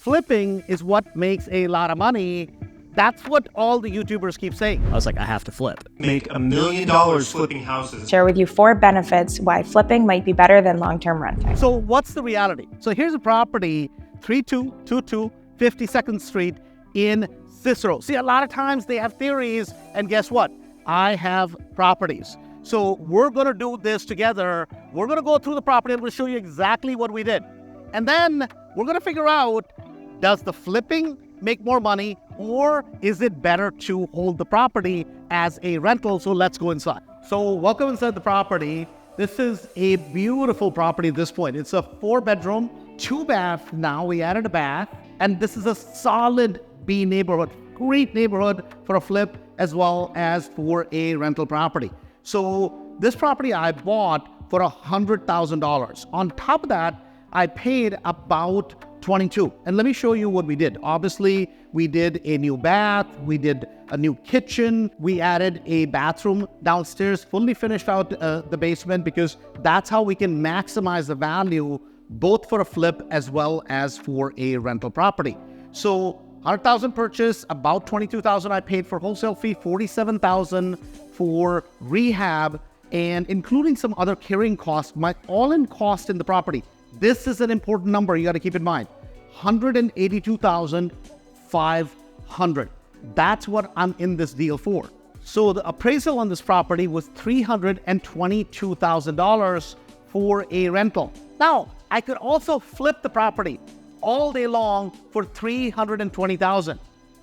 flipping is what makes a lot of money. That's what all the YouTubers keep saying. I was like, I have to flip. Make $1 million flipping houses. Share with you 4 benefits why flipping might be better than long-term renting. So what's the reality? So here's a property, 3222 52nd Street in Cicero. See, a lot of times they have theories, and guess what? I have properties. So we're going to do this together. We're going to go through the property and we'll show you exactly what we did. And then we're going to figure out, does the flipping make more money, or is it better to hold the property as a rental? So let's go inside. So welcome inside the property. This is a beautiful property at this point. It's a 4-bedroom, 2-bath. Now we added a bath, and this is a solid B neighborhood. Great neighborhood for a flip as well as for a rental property. So this property I bought for $100,000. On top of that, I paid about $22,000. And let me show you what we did. Obviously, we did a new bath, we did a new kitchen, we added a bathroom downstairs, fully finished out the basement, because that's how we can maximize the value both for a flip as well as for a rental property. So $100,000 purchase, about $22,000 I paid for wholesale fee, $47,000 for rehab, and including some other carrying costs, my all-in cost in the property. This is an important number you got to keep in mind. $182,500. That's what I'm in this deal for. So the appraisal on this property was $322,000 for a rental. Now, I could also flip the property all day long for $320,000.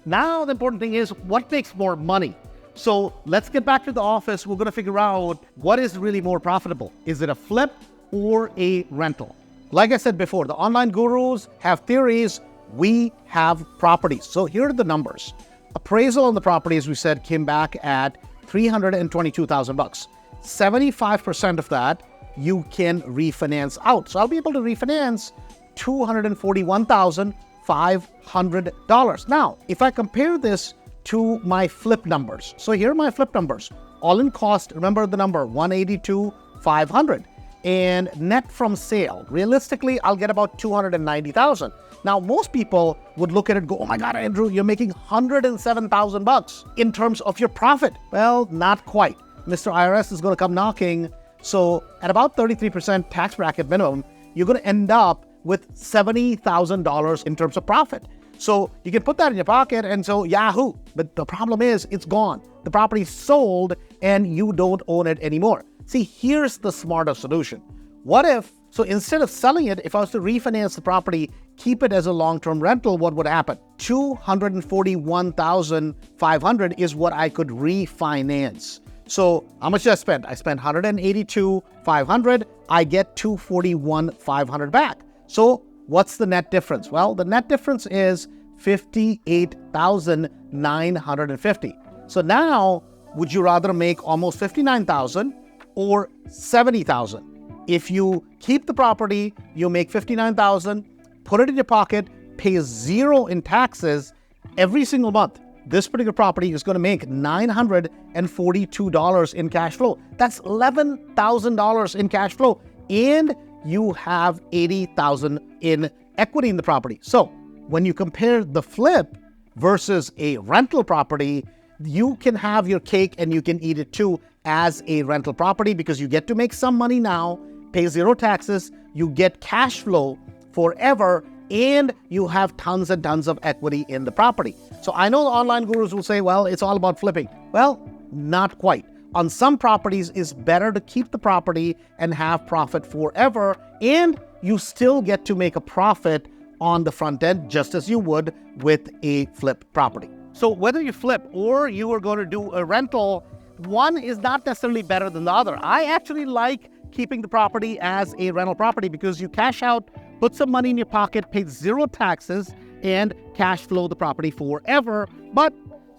Now, the important thing is, what makes more money? So let's get back to the office. We're going to figure out what is really more profitable. Is it a flip or a rental? Like I said before, the online gurus have theories. We have properties. So here are the numbers. Appraisal on the property, as we said, came back at $322,000. 75% of that you can refinance out. So I'll be able to refinance $241,500. Now, if I compare this to my flip numbers. So here are my flip numbers. All in cost, remember the number, $182,500. And net from sale, realistically, I'll get about $290,000. Now, most people would look at it and go, oh my God, Andrew, you're making $107,000 in terms of your profit. Well, not quite. Mr. IRS is going to come knocking. So at about 33% tax bracket minimum, you're going to end up with $70,000 in terms of profit. So you can put that in your pocket and so yahoo. But the problem is it's gone. The property's sold and you don't own it anymore. See, here's the smarter solution. What if, so instead of selling it, if I was to refinance the property, keep it as a long-term rental, what would happen? $241,500 is what I could refinance. So how much did I spend? I spent $182,500. I get $241,500 back. So what's the net difference? Well, the net difference is $58,950. So now, would you rather make almost $59,000 or $70,000? If you keep the property, you make $59,000, put it in your pocket, pay zero in taxes every single month. This particular property is going to make $942 in cash flow. That's $11,000 in cash flow. And you have $80,000 in equity in the property. So when you compare the flip versus a rental property, you can have your cake and you can eat it too as a rental property, because you get to make some money now, pay zero taxes, you get cash flow forever, and you have tons and tons of equity in the property. So I know the online gurus will say, well, it's all about flipping. Well, not quite. On some properties, it's better to keep the property and have profit forever, and you still get to make a profit on the front end, just as you would with a flip property. So whether you flip or you are going to do a rental, one is not necessarily better than the other. I actually like keeping the property as a rental property because you cash out, put some money in your pocket, pay zero taxes, and cash flow the property forever. But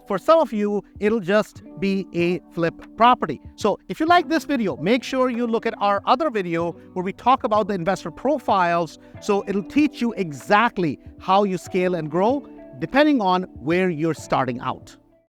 for some of you, it'll just be a flip property. So if you like this video, make sure you look at our other video where we talk about the investor profiles. So it'll teach you exactly how you scale and grow depending on where you're starting out.